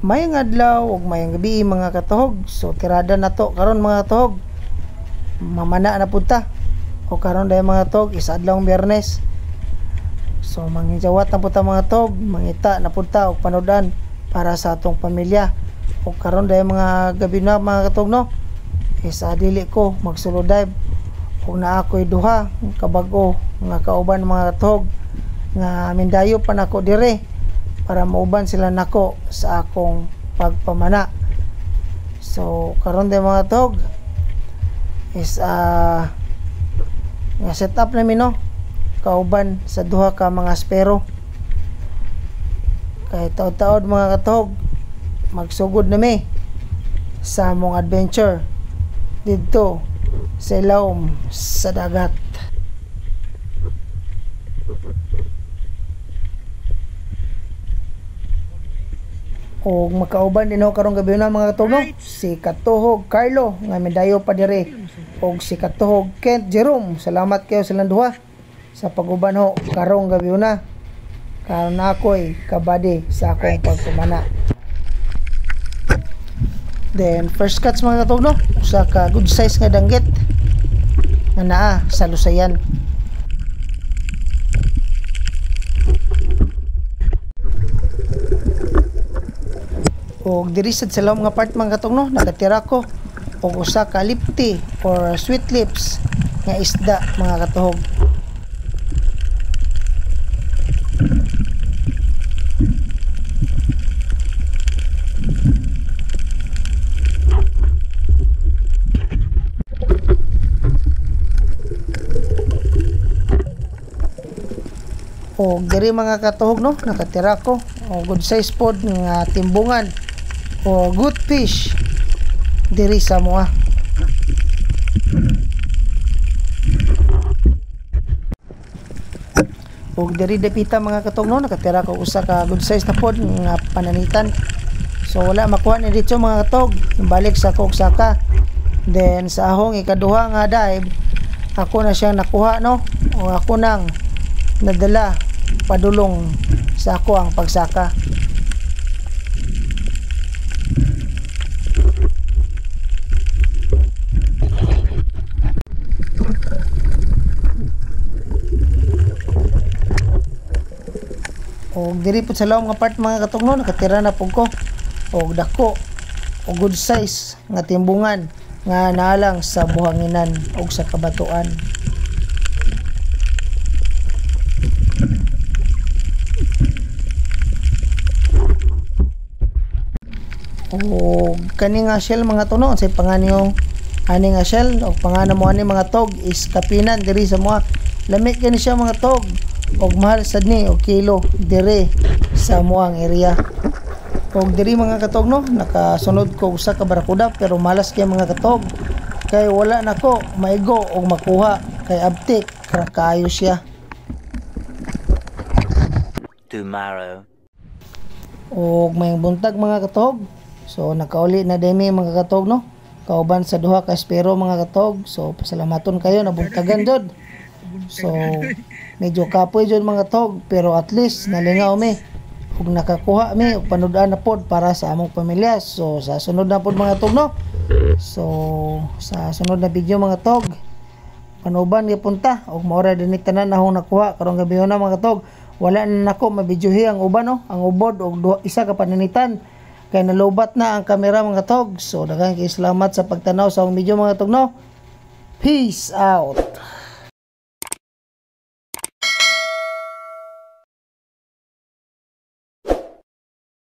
Mayang adlaw ug mayang gabi mga katuhog. So tirada na to karon mga katuhog. Mamana na punta. O karon dahil mga katuhog isa adlawng Biyernes. So manginjawat na punta mga katuhog, mangita na punta og panudan para sa atong pamilya. O karon dahil mga gabi na mga katuhog no. Isa dili ko mag-solo dive. Kung na ako'y duha kabag-o nga kauban mga katuhog nga mindayo pa nako dire para mauban sila nako sa akong pagpamana. So karon din mga katuhog is nga set up namin no kauban sa duha ka mga spero. Kay taod-taod mga katuhog magsugod nami sa among adventure dito sa ilawom sa dagat. O makauban din ho karong gabi na mga katuhog no? Si Katuhog Carlo nga medayo pa dire og si Katuhog Kent Jerome. Salamat kayo silang duha sa paguban ho karong gabi na. Karon ako'y kabady sa akong pagpamana. Then first cuts mga katuhog no, usa ka good size nga danggit nga naa sa Lusayan. O diri sad sa laom nga part mga katuhog no, nakatira ko og usa ka lipti or sweet lips nga isda mga katuhog. O diri mga katuhog no, nakatira ko o good size pod nga timbungan o good fish diri sa moa. O diri dapita mga katuhog no, nakatira ko usa ka good size na pod nga pananitan. So wala makuha ni dito mga katuhog, balik sa kog saka. Then sa ahong ikaduha nga dive ako na siyang nakuha no, o ako nang nadala padulong sa ako ang pagsaka. O diri po sa laom nga part mga katuhog no, nakatira na pug ko og dako o good size nga timbungan nga naalang sa buhanginan og sa kabatuan. O kani nga shell mga tuno say panganyo ani nga shell o pangana mo ani mga tog is kapinan diri sa mga lami kani siya mga tog og mahal sad ni og kilo diri sa muang area. Og diri mga katog no, nakasunod ko usa ka barakuda pero malas kay mga katog kay wala nako maigo og makuha kay abtik kaayo siya. Tomorrow. Og may buntag mga katog. So nakauli na demi mga katog no, kauban sa duha ka espero mga katog. So pasalamaton kayo nabuntagan jud. So medyo kapoy jud mga katog pero at least nalingaw mi ug nakakuha mi og panudan na pod para sa among pamilya. So sa sunod na pod mga tog no, so sa sunod na video mga tog panuban nga punta og maora dinhi tanan akong nakuha karong gabi na mga tog. Wala na nako mabidyohi ang uban no, ang ubod og isa ka pananitan kay nalubat na ang kamera mga tog. So daghang salamat sa pagtanaw sa akong video mga tog no. Peace out.